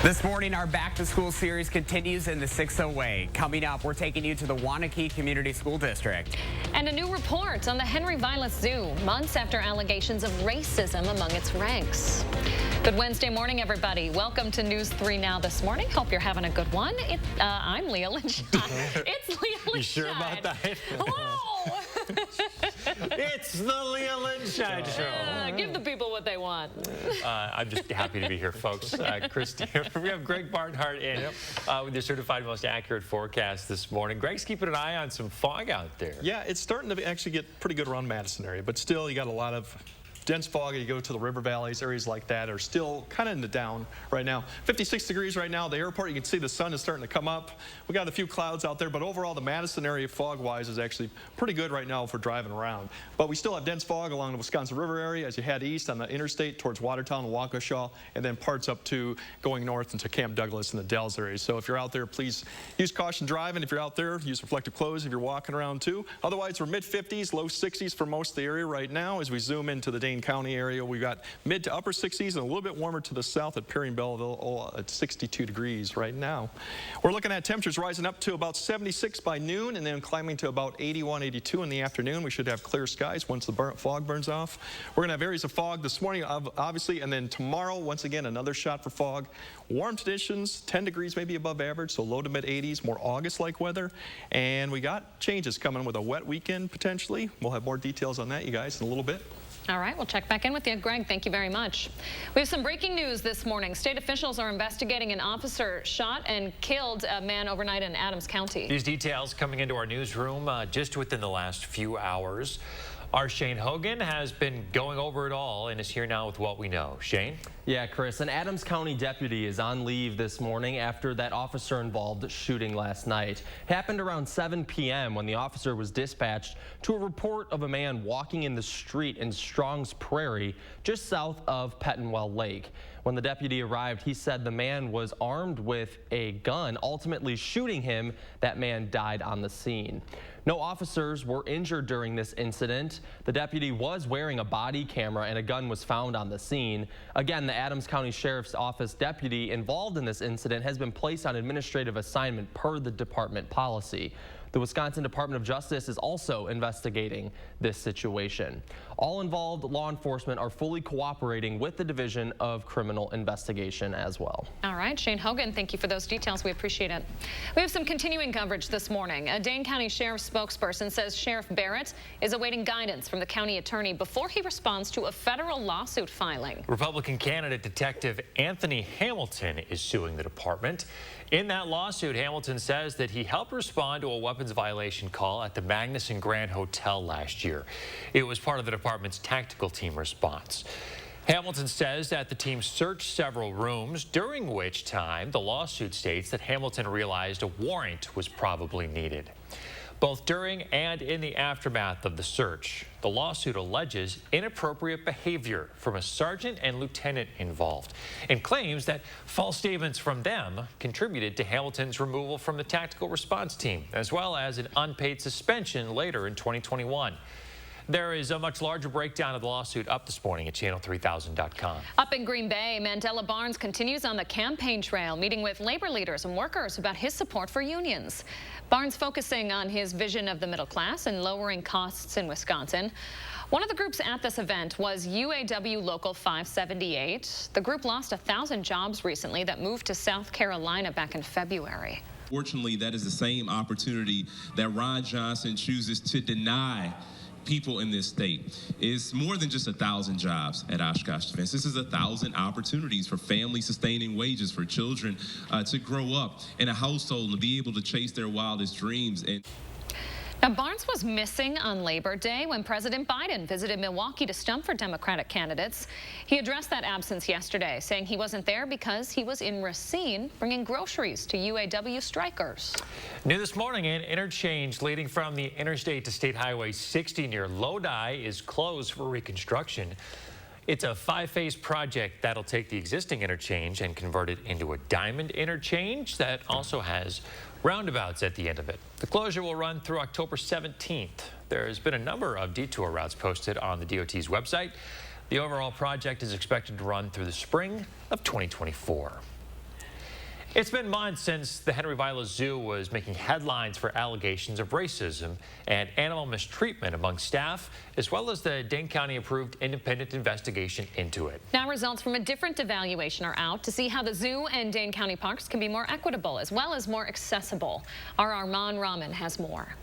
This morning, our Back to School series continues in the 6-0 way. Coming up, we're taking you to the Waunakee Community School District. And a new report on the Henry Vilas Zoo, months after allegations of racism among its ranks. Good Wednesday morning, everybody. Welcome to News 3 Now this morning. Hope you're having a good one. I'm Leah Linshine. It's Leah Linshine. You sure about that? Hello. It's the Leah Linshine Show. Give the people what they want. I'm just happy to be here, folks. Christy, we have Greg Barnhart in with your certified most accurate forecast this morning. Greg's keeping an eye on some fog out there. Yeah, it's starting to actually get pretty good around Madison area, but still you got a lot of dense fog. You go to the river valleys, areas like that are still kind of in the down right now. 56 degrees right now. The airport, you can see the sun is starting to come up. We got a few clouds out there, but overall the Madison area fog-wise is actually pretty good right now for driving around. But we still have dense fog along the Wisconsin River area as you head east on the interstate towards Watertown and Waukesha, and then parts up to going north into Camp Douglas and the Dells area. So if you're out there, please use caution driving. If you're out there, use reflective clothes if you're walking around too. Otherwise, we're mid-50s, low 60s for most of the area right now. As we zoom into the Dane County area, we got mid to upper 60s and a little bit warmer to the south at Perry and Belleville at 62 degrees right now. We're looking at temperatures rising up to about 76 by noon and then climbing to about 81, 82 in the afternoon. We should have clear skies once the fog burns off. We're going to have areas of fog this morning, obviously, and then tomorrow, once again, another shot for fog. Warm conditions, 10 degrees maybe above average, so low to mid 80s, more August-like weather. And we got changes coming with a wet weekend potentially. We'll have more details on that, you guys, in a little bit. All right, we'll check back in with you. Greg, thank you very much. We have some breaking news this morning. State officials are investigating an officer shot and killed a man overnight in Adams County. These details coming into our newsroom just within the last few hours. Our Shane Hogan has been going over it all and is here now with what we know. Shane? Yeah, Chris, an Adams County deputy is on leave this morning after that officer-involved shooting last night. It happened around 7 p.m. when the officer was dispatched to a report of a man walking in the street in Strong's Prairie, just south of Pettenwell Lake. When the deputy arrived, he said the man was armed with a gun, ultimately shooting him. That man died on the scene. No officers were injured during this incident. The deputy was wearing a body camera and a gun was found on the scene. Again, the Adams County Sheriff's Office deputy involved in this incident has been placed on administrative assignment per the department policy. The Wisconsin Department of Justice is also investigating this situation. All involved law enforcement are fully cooperating with the Division of Criminal Investigation as well. All right, Shane Hogan, thank you for those details. We appreciate it. We have some continuing coverage this morning. A Dane County Sheriff's spokesperson says Sheriff Barrett is awaiting guidance from the county attorney before he responds to a federal lawsuit filing. Republican candidate Detective Anthony Hamilton is suing the department. In that lawsuit, Hamilton says that he helped respond to a weapons violation call at the Madison Grand Hotel last year. It was part of the department's tactical team response. Hamilton says that the team searched several rooms, during which time the lawsuit states that Hamilton realized a warrant was probably needed. Both during and in the aftermath of the search, the lawsuit alleges inappropriate behavior from a sergeant and lieutenant involved and claims that false statements from them contributed to Hamilton's removal from the tactical response team, as well as an unpaid suspension later in 2021. There is a much larger breakdown of the lawsuit up this morning at channel3000.com. Up in Green Bay, Mandela Barnes continues on the campaign trail, meeting with labor leaders and workers about his support for unions. Barnes focusing on his vision of the middle class and lowering costs in Wisconsin. One of the groups at this event was UAW Local 578. The group lost 1,000 jobs recently that moved to South Carolina back in February. Fortunately, that is the same opportunity that Ron Johnson chooses to deny people in this state. Is more than just 1,000 jobs at Oshkosh Defense. This is 1,000 opportunities for family-sustaining wages for children to grow up in a household and be able to chase their wildest dreams. Now, Barnes was missing on Labor Day when President Biden visited Milwaukee to stump for Democratic candidates. He addressed that absence yesterday, saying he wasn't there because he was in Racine bringing groceries to UAW strikers. New this morning, an interchange leading from the interstate to State Highway 60 near Lodi is closed for reconstruction. It's a 5-phase project that'll take the existing interchange and convert it into a diamond interchange that also has roundabouts at the end of it. The closure will run through October 17th. There's been a number of detour routes posted on the DOT's website. The overall project is expected to run through the spring of 2024. It's been months since the Henry Viola Zoo was making headlines for allegations of racism and animal mistreatment among staff, as well as the Dane County approved independent investigation into it. Now results from a different evaluation are out to see how the zoo and Dane County parks can be more equitable as well as more accessible. Our Armand Rahman has more.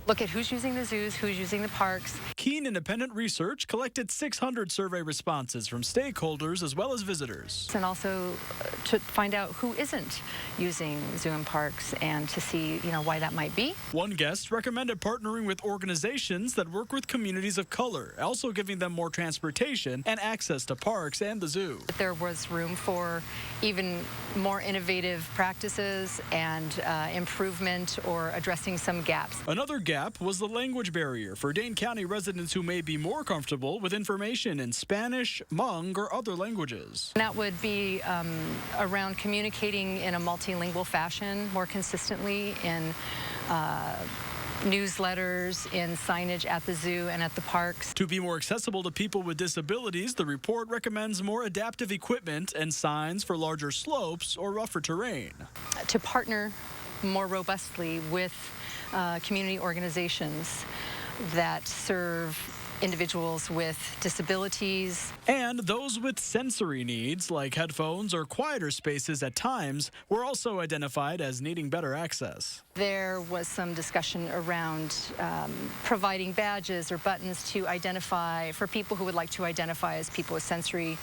Look at who's using the zoos, who's using the parks. Keen independent research collected 600 survey responses from stakeholders as well as visitors. And also to find out who isn't using zoo and parks and to see, why that might be. One guest recommended partnering with organizations that work with communities of color, also giving them more transportation and access to parks and the zoo. There was room for even more innovative practices and improvement or addressing some gaps. Another gap was the language barrier for Dane County residents who may be more comfortable with information in Spanish, Hmong, or other languages. That would be around communicating in a multilingual fashion more consistently in newsletters, in signage at the zoo and at the parks. To be more accessible to people with disabilities, the report recommends more adaptive equipment and signs for larger slopes or rougher terrain. To partner more robustly with community organizations that serve individuals with disabilities. And those with sensory needs, like headphones or quieter spaces at times, were also identified as needing better access. There was some discussion around providing badges or buttons to identify for people who would like to identify as people with sensory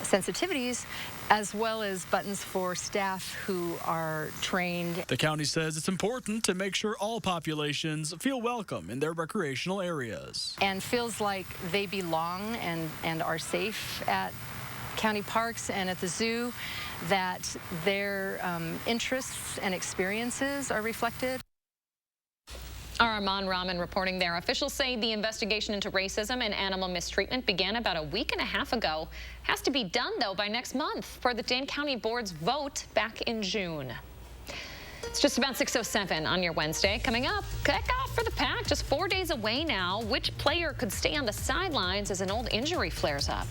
sensitivities, as well as buttons for staff who are trained. The county says it's important to make sure all populations feel welcome in their recreational areas. And feels like they belong and are safe at county parks and at the zoo, that their interests and experiences are reflected. Our Armand Rahman reporting there. Officials say the investigation into racism and animal mistreatment began about a week and a half ago. Has to be done, though, by next month per the Dane County Board's vote back in June. It's just about 6:07 on your Wednesday. Coming up, kickoff for the Pack. Just 4 days away now. Which player could stay on the sidelines as an old injury flares up?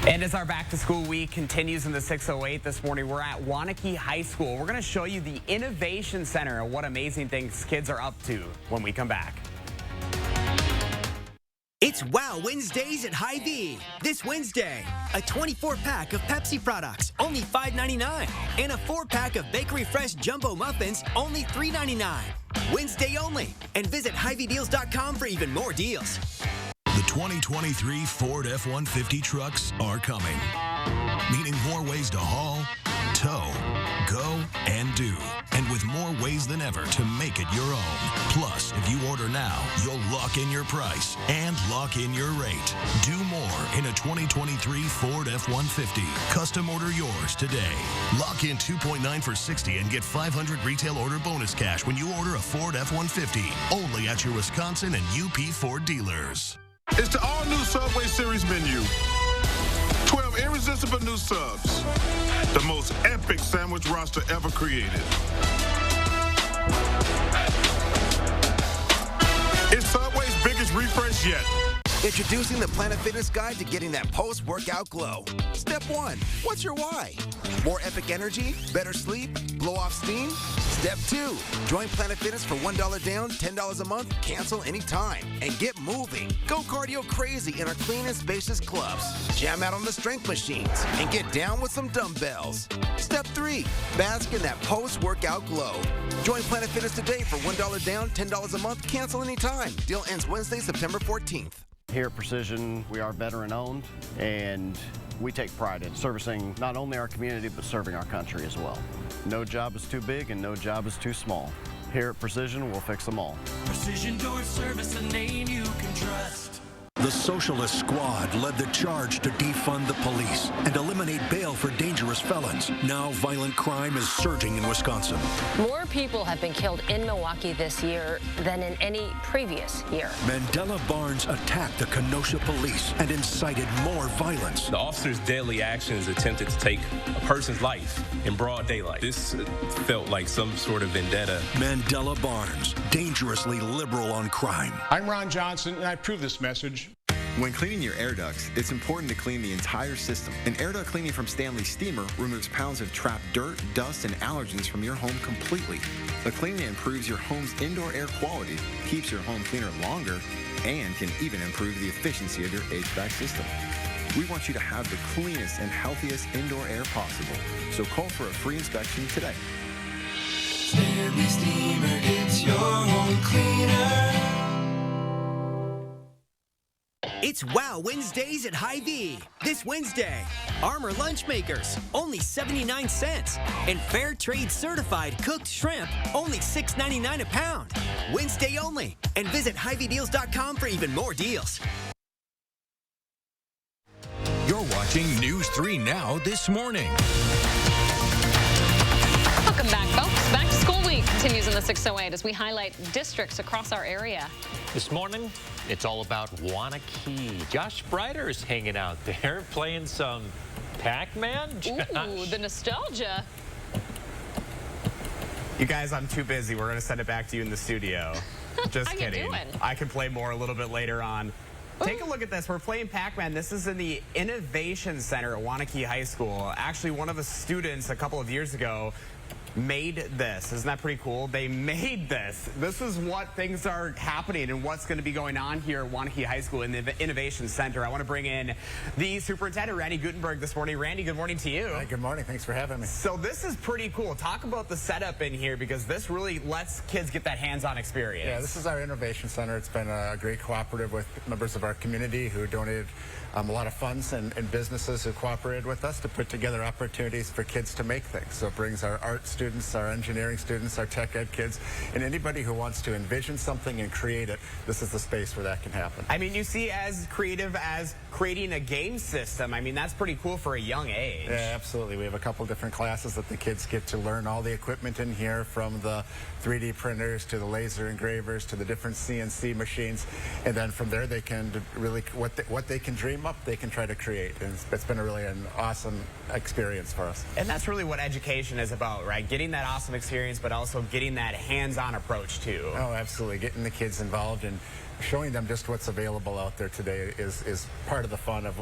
And as our back-to-school week continues in the 608 this morning, we're at Waunakee High School. We're going to show you the Innovation Center and what amazing things kids are up to when we come back. It's Wow Wednesdays at Hy-Vee. This Wednesday, a 24-pack of Pepsi products, only $5.99. And a 4-pack of Bakery Fresh Jumbo Muffins, only $3.99. Wednesday only. And visit HyVeeDeals.com for even more deals. The 2023 Ford F-150 trucks are coming, meaning more ways to haul, tow, go, and do, and with more ways than ever to make it your own. Plus, if you order now, you'll lock in your price and lock in your rate. Do more in a 2023 Ford F-150. Custom order yours today. Lock in 2.9 for $60 and get $500 retail order bonus cash when you order a Ford F-150. Only at your Wisconsin and UP Ford dealers. It's the all-new Subway Series menu. 12 irresistible new subs. The most epic sandwich roster ever created. It's Subway's biggest refresh yet. Introducing the Planet Fitness Guide to getting that post-workout glow. Step 1, what's your why? More epic energy, better sleep, blow off steam? Step 2, join Planet Fitness for $1 down, $10 a month, cancel anytime, and get moving. Go cardio crazy in our clean and spacious clubs. Jam out on the strength machines and get down with some dumbbells. Step 3, bask in that post-workout glow. Join Planet Fitness today for $1 down, $10 a month, cancel anytime. Deal ends Wednesday, September 14th. Here at Precision, we are veteran-owned, and we take pride in servicing not only our community, but serving our country as well. No job is too big and no job is too small. Here at Precision, we'll fix them all. Precision Door Service, a name you can trust. The Socialist Squad led the charge to defund the police and eliminate bail for dangerous felons. Now violent crime is surging in Wisconsin. More people have been killed in Milwaukee this year than in any previous year. Mandela Barnes attacked the Kenosha police and incited more violence. The officer's deadly actions attempted to take a person's life in broad daylight. This felt like some sort of vendetta. Mandela Barnes, dangerously liberal on crime. I'm Ron Johnson, and I approve this message. When cleaning your air ducts, it's important to clean the entire system. An air duct cleaning from Stanley Steamer removes pounds of trapped dirt, dust, and allergens from your home completely. The cleaning improves your home's indoor air quality, keeps your home cleaner longer, and can even improve the efficiency of your HVAC system. We want you to have the cleanest and healthiest indoor air possible. So call for a free inspection today. Stanley Steamer gets your home cleaner. It's Wow Wednesdays at Hy-Vee. This Wednesday, Armor Lunch Makers, only 79 cents. And Fair Trade Certified Cooked Shrimp, only $6.99 a pound. Wednesday only. And visit HyVeeDeals.com for even more deals. You're watching News 3 Now this morning. Welcome back, folks. Back to school week continues in the 608 as we highlight districts across our area. This morning, it's all about Wanakee. Josh Brighter is hanging out there playing some Pac-Man. Ooh, the nostalgia. You guys, I'm too busy. We're going to send it back to you in the studio. Just kidding. How you doing? I can play more a little bit later on. Take a look at this. We're playing Pac-Man. This is in the Innovation Center at Wanakee High School. Actually, one of the students a couple of years ago made this. Isn't that pretty cool? They made this. This is what things are happening and what's going to be going on here at Wanakee High School in the Innovation Center. I want to bring in the superintendent, Randy Gutenberg, this morning. Randy, good morning to you. Hi, good morning. Thanks for having me. So this is pretty cool. Talk about the setup in here because this really lets kids get that hands-on experience. Yeah, this is our Innovation Center. It's been a great cooperative with members of our community who donated a lot of funds and businesses who cooperated with us to put together opportunities for kids to make things. So it brings our art students, our engineering students, our tech ed kids, and anybody who wants to envision something and create it, this is the space where that can happen. I mean, you see as creative as creating a game system. I mean, that's pretty cool for a young age. Yeah, absolutely. We have a couple different classes that the kids get to learn all the equipment in here, from the 3D printers to the laser engravers to the different CNC machines, and then from there they can really what they can dream up, they can try to create. And it's been really an awesome experience for us. And that's really what education is about, right? Getting that awesome experience, but also getting that hands-on approach too. Oh, absolutely. Getting the kids involved and showing them just what's available out there today is part of the fun of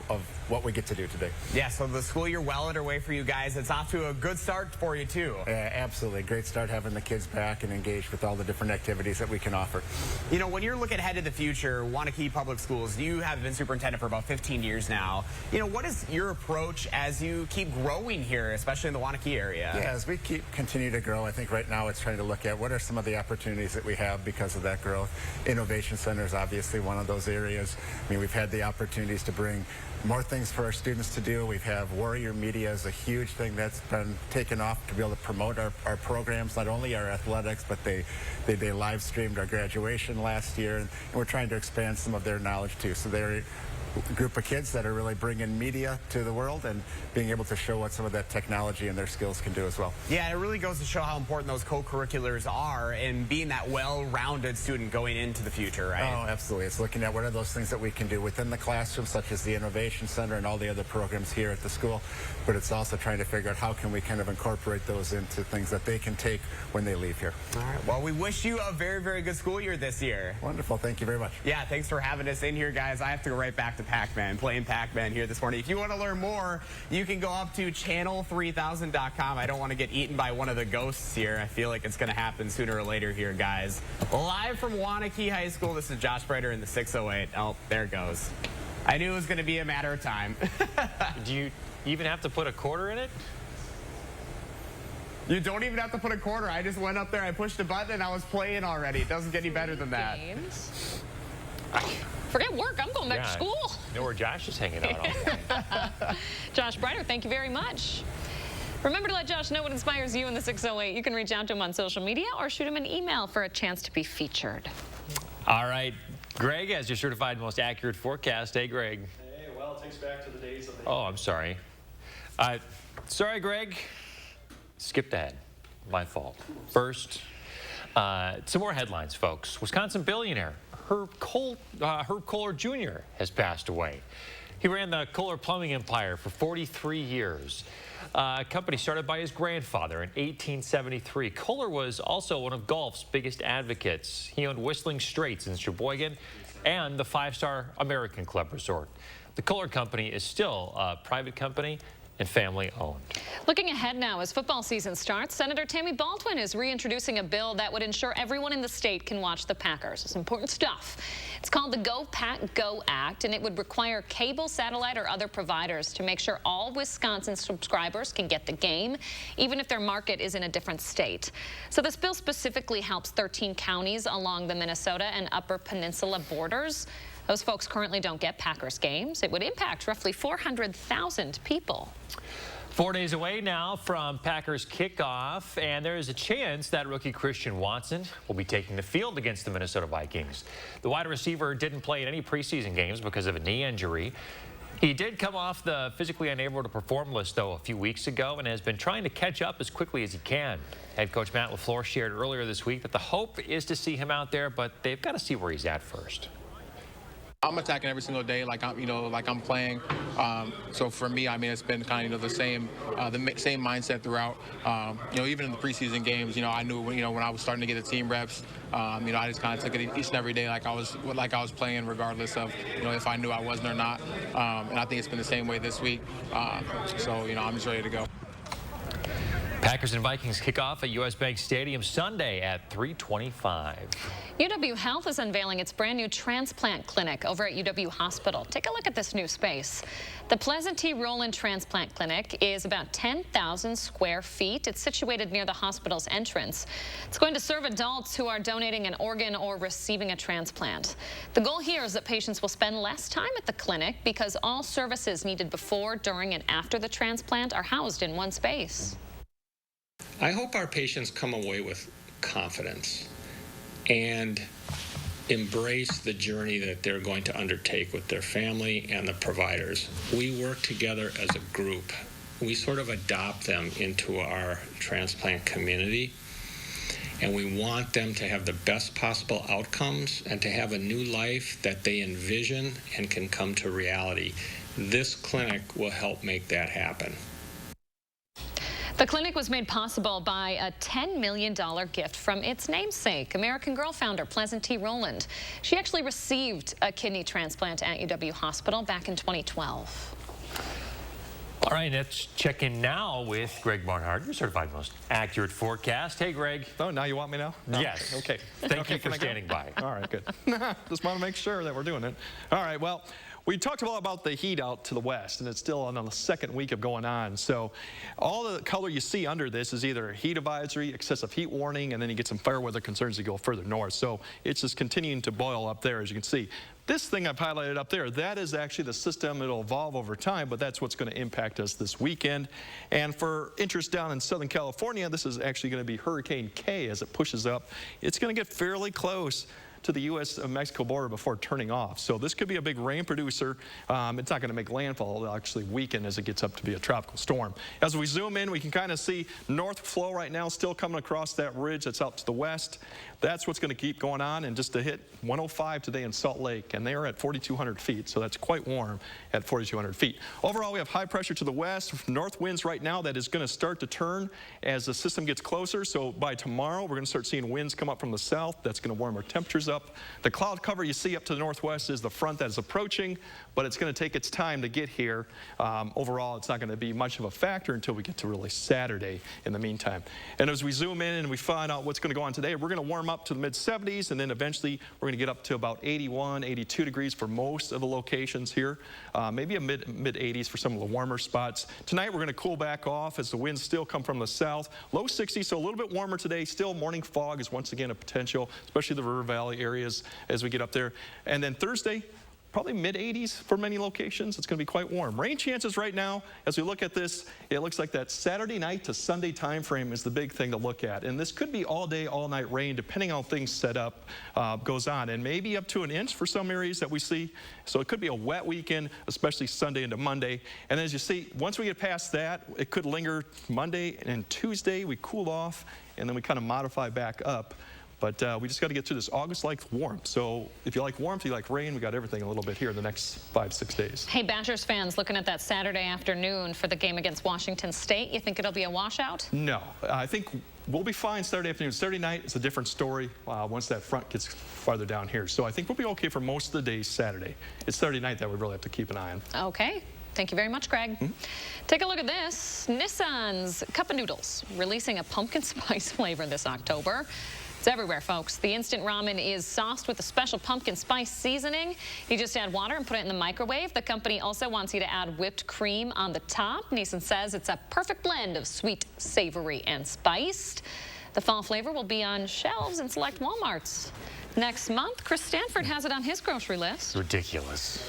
what we get to do today. Yeah, so the school year well underway for you guys. It's off to a good start for you too. Yeah, absolutely. Great start having the kids back and engaged with all the different activities that we can offer. You know, when you're looking ahead to the future, Wanakee Public Schools, you have been superintendent for about 15 years now. You know, what is your approach as you keep growing here, especially in the Wanakee area? Yeah, as we continue to grow, I think right now it's trying to look at what are some of the opportunities that we have because of that growth. Innovation Center is obviously one of those areas. I mean, we've had the opportunities to bring more things for our students to do. We have Warrior Media is a huge thing that's been taken off to be able to promote our programs, not only our athletics, but they live streamed our graduation last year, and we're trying to expand some of their knowledge too. So they're a group of kids that are really bringing media to the world and being able to show what some of that technology and their skills can do as well. Yeah, it really goes to show how important those co-curriculars are and being that well-rounded student going into the future, right? Oh, absolutely. It's looking at what are those things that we can do within the classroom, such as the Innovation Center and all the other programs here at the school, but it's also trying to figure out how can we kind of incorporate those into things that they can take when they leave here. All right. Well, we wish you a very, very good school year this year. Wonderful. Thank you very much. Yeah, thanks for having us in here, guys. I have to go right back to Pac-Man, playing Pac-Man here this morning. If you want to learn more, you can go up to channel3000.com. I don't want to get eaten by one of the ghosts here. I feel like it's going to happen sooner or later here, guys. Live from Wanakee High School, this is Josh Brighter in the 608. Oh, there it goes. I knew it was going to be a matter of time. Do you even have to put a quarter in it? You don't even have to put a quarter. I just went up there, I pushed a button, and I was playing already. It doesn't get any better than that. Forget work. I'm going back to school. You know where Josh is hanging out all morning. Josh Brighter, thank you very much. Remember to let Josh know what inspires you in the 608. You can reach out to him on social media or shoot him an email for a chance to be featured. All right. Greg has your certified most accurate forecast. Hey, Greg. Hey, well, it takes back to the days of the... Oh, I'm sorry. Sorry, Greg. Skipped ahead. My fault. First, some more headlines, folks. Wisconsin billionaire Herb Kohler Jr. has passed away. He ran the Kohler Plumbing Empire for 43 years. A company started by his grandfather in 1873. Kohler was also one of golf's biggest advocates. He owned Whistling Straits in Sheboygan and the 5-star American Club Resort. The Kohler Company is still a private company and family-owned. Looking ahead now, as football season starts, Senator Tammy Baldwin is reintroducing a bill that would ensure everyone in the state can watch the Packers. It's important stuff. It's called the Go Pack Go Act, and it would require cable, satellite, or other providers to make sure all Wisconsin subscribers can get the game, even if their market is in a different state. So this bill specifically helps 13 counties along the Minnesota and Upper Peninsula borders. Those folks currently don't get Packers games. It would impact roughly 400,000 people. 4 days away now from Packers kickoff, and there is a chance that rookie Christian Watson will be taking the field against the Minnesota Vikings. The wide receiver didn't play in any preseason games because of a knee injury. He did come off the physically unable to perform list, though, a few weeks ago and has been trying to catch up as quickly as he can. Head coach Matt LaFleur shared earlier this week that the hope is to see him out there, but they've got to see where he's at first. I'm attacking every single day, like I'm playing. So for me, I mean, it's been kind of the same mindset throughout. Even in the preseason games, I knew when I was starting to get the team reps, I just kind of took it each and every day like I was playing, regardless of if I knew I wasn't or not. And I think it's been the same way this week. So I'm just ready to go. Packers and Vikings kick off at U.S. Bank Stadium Sunday at 3:25. UW Health is unveiling its brand new transplant clinic over at UW Hospital. Take a look at this new space. The Pleasant T. Rowland Transplant Clinic is about 10,000 square feet. It's situated near the hospital's entrance. It's going to serve adults who are donating an organ or receiving a transplant. The goal here is that patients will spend less time at the clinic because all services needed before, during, and after the transplant are housed in one space. I hope our patients come away with confidence and embrace the journey that they're going to undertake with their family and the providers. We work together as a group. We sort of adopt them into our transplant community, and we want them to have the best possible outcomes and to have a new life that they envision and can come to reality. This clinic will help make that happen. The clinic was made possible by a $10 million gift from its namesake, American Girl founder Pleasant T. Rowland. She actually received a kidney transplant at UW Hospital back in 2012. All right, let's check in now with Greg Barnhart, your certified most accurate forecast. Hey, Greg. Oh, now you want me now? No. Yes. Okay. Thank you for standing by. All right, good. Just want to make sure that we're doing it. All right, well, we talked a lot about the heat out to the west, and it's still on the second week of going on. So all the color you see under this is either heat advisory, excessive heat warning, and then you get some fire weather concerns as you go further north. So it's just continuing to boil up there, as you can see. This thing I've highlighted up there, that is actually the system. It'll evolve over time, but that's what's going to impact us this weekend. And for interest down in Southern California, this is actually going to be Hurricane K as it pushes up. It's going to get fairly close to the U.S.-Mexico border before turning off. So this could be a big rain producer. It's not going to make landfall. It'll actually weaken as it gets up to be a tropical storm. As we zoom in, we can kind of see north flow right now still coming across that ridge that's out to the west. That's what's going to keep going on, and just to hit 105 today in Salt Lake, and they are at 4,200 feet, so that's quite warm at 4,200 feet. Overall, we have high pressure to the west, north winds right now that is going to start to turn as the system gets closer. So by tomorrow, we're going to start seeing winds come up from the south. That's going to warm our temperatures up. The cloud cover you see up to the northwest is the front that is approaching, but it's going to take its time to get here. Overall, it's not going to be much of a factor until we get to really Saturday in the meantime. And as we zoom in and we find out what's going to go on today, we're going to warm up to the mid-70s, and then eventually we're going to get up to about 81, 82 degrees for most of the locations here. Maybe a mid-80s for some of the warmer spots. Tonight we're going to cool back off as the winds still come from the south. Low 60s, so a little bit warmer today. Still morning fog is once again a potential, especially the River Valley areas as we get up there. And then Thursday, probably mid-80s for many locations. It's going to be quite warm. Rain chances right now, as we look at this, it looks like that Saturday night to Sunday time frame is the big thing to look at. And this could be all day, all night rain, depending on how things set up, goes on. And maybe up to an inch for some areas that we see. So it could be a wet weekend, especially Sunday into Monday. And as you see, once we get past that, it could linger Monday and Tuesday. We cool off, and then we kind of modify back up. But we just got to get through this. August likes warmth. So if you like warmth, you like rain, we got everything a little bit here in the next 5-6 days. Hey, Badgers fans, looking at that Saturday afternoon for the game against Washington State, you think it'll be a washout? No, I think we'll be fine Saturday afternoon. Saturday night is a different story once that front gets farther down here. So I think we'll be okay for most of the day Saturday. It's Saturday night that we really have to keep an eye on. Okay. Thank you very much, Greg. Take a look at this. Nissan's Cup of Noodles releasing a pumpkin spice flavor this October. It's everywhere, folks. The instant ramen is sauced with a special pumpkin spice seasoning. You just add water and put it in the microwave. The company also wants you to add whipped cream on the top. Nissan says it's a perfect blend of sweet, savory, and spiced. The fall flavor will be on shelves in select Walmarts next month. Chris Stanford has it on his grocery list. Ridiculous.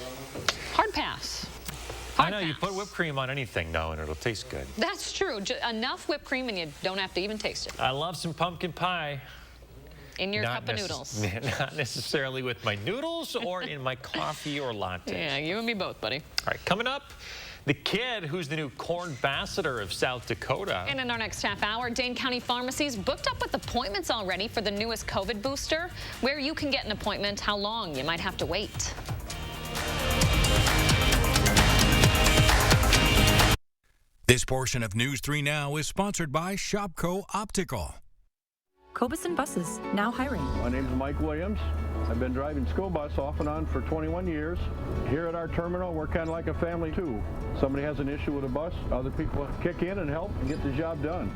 Hard pass. I know, you put whipped cream on anything now and it'll taste good. That's true. Enough whipped cream and you don't have to even taste it. I love some pumpkin pie. In your cup of noodles. Not necessarily with my noodles or in my coffee or latte. Yeah, you and me both, buddy. All right, coming up, the kid who's the new corn ambassador of South Dakota. And in our next half hour, Dane County pharmacies booked up with appointments already for the newest COVID booster. Where you can get an appointment, how long you might have to wait. This portion of News 3 Now is sponsored by Shopco Optical. Cobuson Buses, now hiring. My name is Mike Williams. I've been driving school bus off and on for 21 years. Here at our terminal, we're kind of like a family too. Somebody has an issue with a bus, other people kick in and help and get the job done.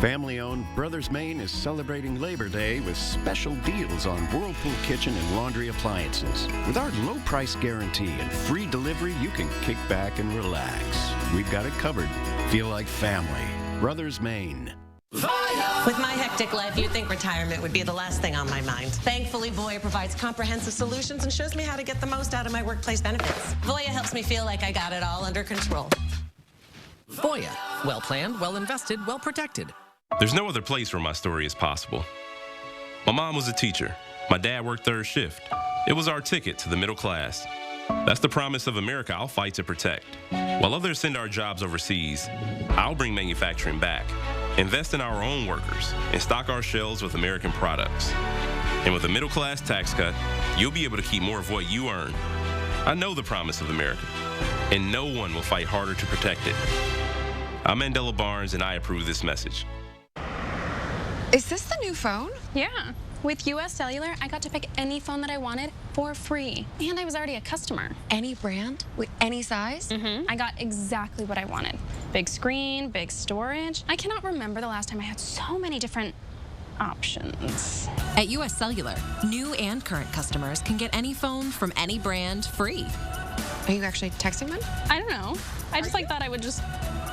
Family-owned Brothers Maine is celebrating Labor Day with special deals on Whirlpool kitchen and laundry appliances. With our low price guarantee and free delivery, you can kick back and relax. We've got it covered. Feel like family. Brothers Maine. With my hectic life, you'd think retirement would be the last thing on my mind. Thankfully, Voya provides comprehensive solutions and shows me how to get the most out of my workplace benefits. Voya helps me feel like I got it all under control. Voya. Well planned, well invested, well protected. There's no other place where my story is possible. My mom was a teacher. My dad worked third shift. It was our ticket to the middle class. That's the promise of America I'll fight to protect. While others send our jobs overseas, I'll bring manufacturing back, invest in our own workers, and stock our shelves with American products. And with a middle class tax cut, you'll be able to keep more of what you earn. I know the promise of America, and no one will fight harder to protect it. I'm Mandela Barnes, and I approve this message. Is this the new phone? Yeah. With US Cellular, I got to pick any phone that I wanted for free. And I was already a customer. Any brand? With any size? I got exactly what I wanted. Big screen, big storage. I cannot remember the last time I had so many different options. At US Cellular, new and current customers can get any phone from any brand free. Are you actually texting them? I don't know. I just thought I would just...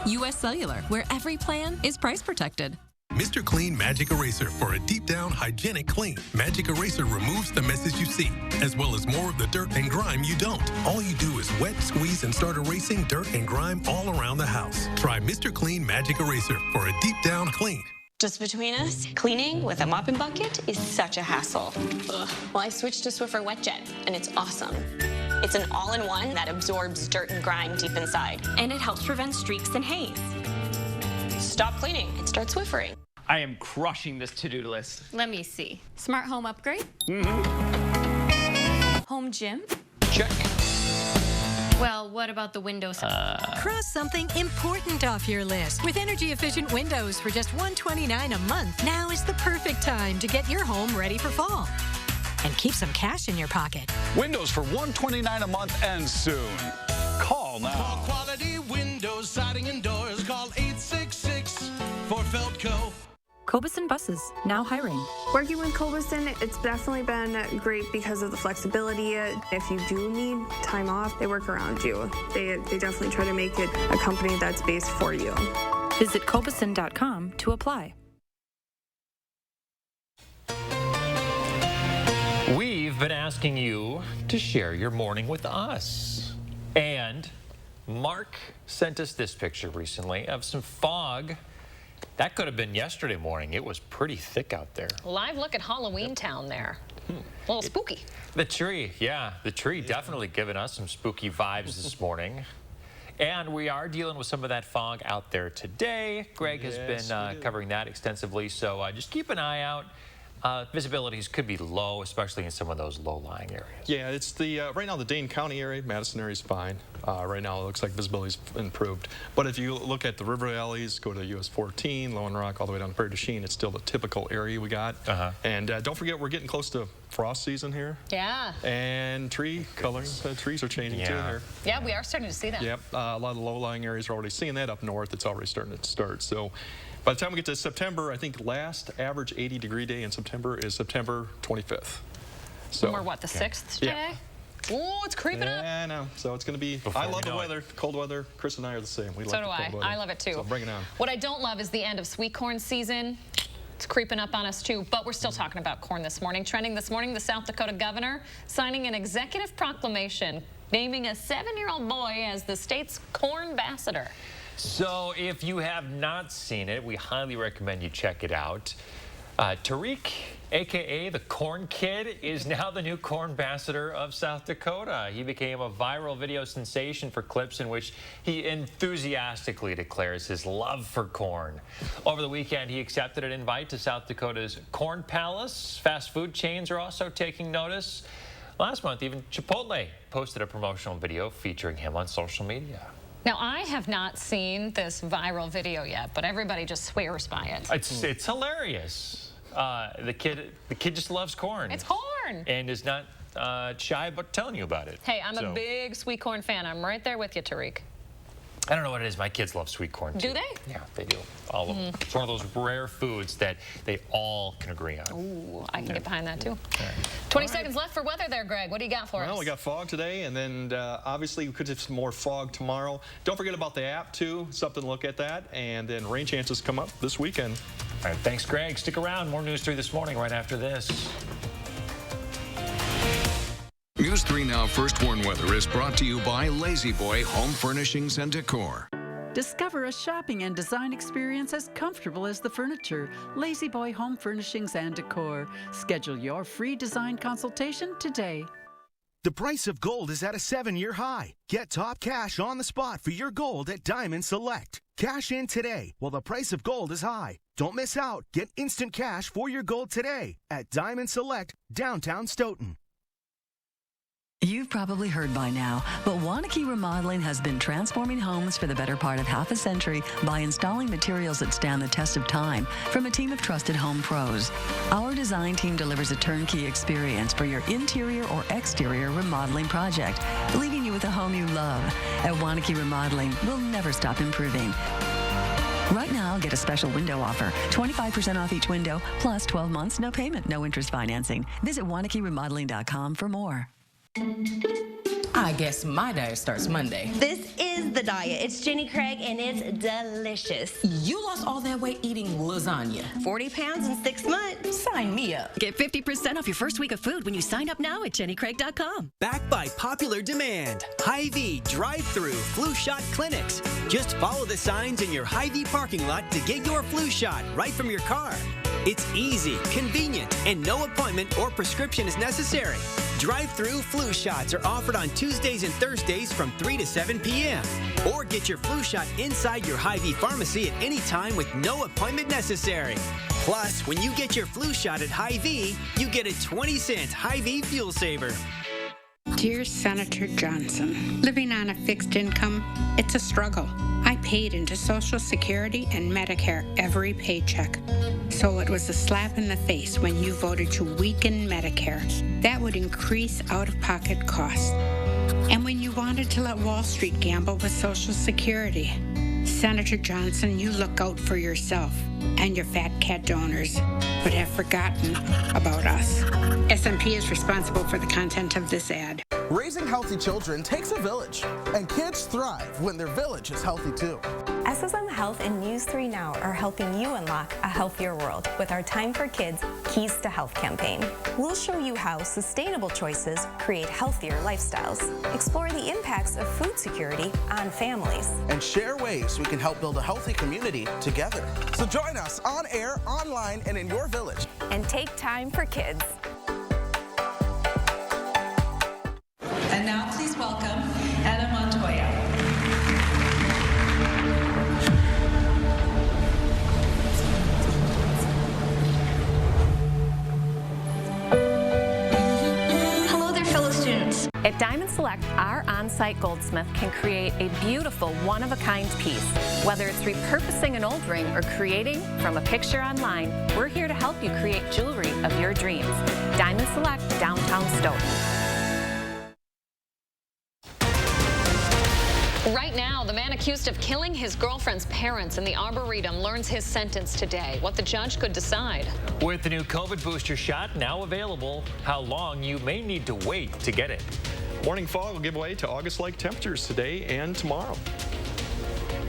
US Cellular, where every plan is price protected. Mr. Clean Magic Eraser for a deep down hygienic clean. Magic Eraser removes the messes you see, as well as more of the dirt and grime you don't. All you do is wet, squeeze, and start erasing dirt and grime all around the house. Try Mr. Clean Magic Eraser for a deep down clean. Just between us, cleaning with a mopping bucket is such a hassle. Ugh. Well, I switched to Swiffer WetJet, and it's awesome. It's an all-in-one that absorbs dirt and grime deep inside, and it helps prevent streaks and haze. Stop cleaning and start Swiffering. I am crushing this to-do list. Let me see. Smart home upgrade? Home gym? Check. Well, what about the windows? Cross something important off your list. With energy-efficient windows for just $129 a month, now is the perfect time to get your home ready for fall. And keep some cash in your pocket. Windows for $129 a month and soon. Call now. For quality windows, siding, and doors, call 866 for Feldco. Cobuson Buses, now hiring. Working with Cobuson, it's definitely been great because of the flexibility. If you do need time off, they work around you. They definitely try to make it a company that's based for you. Visit Cobuson.com to apply. We've been asking you to share your morning with us. And Mark sent us this picture recently of some fog. That could have been yesterday morning. It was pretty thick out there. Live look at Halloween Town there. A little spooky. The tree, yeah. The tree definitely giving us some spooky vibes this morning. And we are dealing with some of that fog out there today. Greg has been covering that extensively, so just keep an eye out. Visibilities could be low, especially in some of those low-lying areas. Yeah, it's the right now the Dane County area, Madison area is fine. Right now it looks like visibility's improved. But if you look at the river valleys, go to US 14, Lowen Rock, all the way down to Prairie du Chien, it's still the typical area we got. And don't forget, we're getting close to frost season here. Yeah. And tree color, the trees are changing too here. Yeah, we are starting to see that. Yep, a lot of the low-lying areas are already seeing that. Up north, it's already starting to start. So by the time we get to September, I think last average 80-degree day in September is September 25th. So and we're what, the 6th today? Oh, it's creeping up. Yeah, I know. So it's going to be, I love the weather, cold weather. Chris and I are the same. We So like do the cold weather. I love it too. So bring it on. What I don't love is the end of sweet corn season. It's creeping up on us too, but we're still talking about corn this morning. Trending this morning, the South Dakota governor signing an executive proclamation naming a 7-year-old boy as the state's corn ambassador. So if you have not seen it, we highly recommend you check it out. Tariq, a.k.a. the Corn Kid, is now the new corn ambassador of South Dakota. He became a viral video sensation for clips in which he enthusiastically declares his love for corn. Over the weekend, he accepted an invite to South Dakota's Corn Palace. Fast food chains are also taking notice. Last month, even Chipotle posted a promotional video featuring him on social media. Now, I have not seen this viral video yet, but everybody just swears by it. It's hilarious. The kid just loves corn. It's corn. And is not shy about telling you about it. Hey, I'm a big sweet corn fan. I'm right there with you, Tariq. I don't know what it is. My kids love sweet corn, too. Do they? Yeah, they do. All of them. It's one of those rare foods that they all can agree on. Ooh, I can get behind that, too. 20 seconds left for weather there, Greg. What do you got for us? Well, we got fog today, and then obviously we could have some more fog tomorrow. Don't forget about the app, too. Something to look at that. And then rain chances come up this weekend. All right, thanks, Greg. Stick around. More News 3 this morning right after this. News 3 Now First Warn Weather is brought to you by Lazy Boy Home Furnishings and Decor. Discover a shopping and design experience as comfortable as the furniture. Lazy Boy Home Furnishings and Decor. Schedule your free design consultation today. The price of gold is at a 7-year high. Get top cash on the spot for your gold at Diamond Select. Cash in today while the price of gold is high. Don't miss out. Get instant cash for your gold today at Diamond Select, downtown Stoughton. You've probably heard by now, but Wanakee Remodeling has been transforming homes for the better part of half a century by installing materials that stand the test of time from a team of trusted home pros. Our design team delivers a turnkey experience for your interior or exterior remodeling project, leaving you with a home you love. At Wanakee Remodeling, we'll never stop improving. Right now, get a special window offer. 25% off each window, plus 12 months, no payment, no interest financing. Visit WanakeeRemodeling.com for more. I guess my diet starts Monday. This is The Diet. It's Jenny Craig, and it's delicious. You lost all that weight eating lasagna. 40 pounds in 6 months. Sign me up. Get 50% off your first week of food when you sign up now at JennyCraig.com. Backed by popular demand, Hy-Vee drive-through flu shot clinics. Just follow the signs in your Hy-Vee parking lot to get your flu shot right from your car. It's easy, convenient, and no appointment or prescription is necessary. Drive-through flu shots are offered on Tuesdays and Thursdays from 3 to 7 p.m. Or get your flu shot inside your Hy-Vee pharmacy at any time with no appointment necessary. Plus, when you get your flu shot at Hy-Vee, you get a 20-cent Hy-Vee fuel saver. Dear Senator Johnson, living on a fixed income, it's a struggle. I paid into Social Security and Medicare every paycheck. So it was a slap in the face when you voted to weaken Medicare. That would increase out-of-pocket costs. And when you wanted to let Wall Street gamble with Social Security. Senator Johnson, you look out for yourself and your fat cat donors, but have forgotten about us. SMP is responsible for the content of this ad. Raising healthy children takes a village, and kids thrive when their village is healthy too. SSM Health and News 3 Now are helping you unlock a healthier world with our Time for Kids Keys to Health campaign. We'll show you how sustainable choices create healthier lifestyles, explore the impacts of food security on families, and share ways we can help build a healthy community together. So join us on air, online, and in your village. And take time for kids. And now please welcome Anna Montoya. Diamond Select, our on-site goldsmith, can create a beautiful one-of-a-kind piece. Whether it's repurposing an old ring or creating from a picture online, we're here to help you create jewelry of your dreams. Diamond Select, downtown Stoughton. Right now, the man accused of killing his girlfriend's parents in the Arboretum learns his sentence today, what the judge could decide. With the new COVID booster shot now available, how long you may need to wait to get it. Morning fog will give way to August-like temperatures today and tomorrow.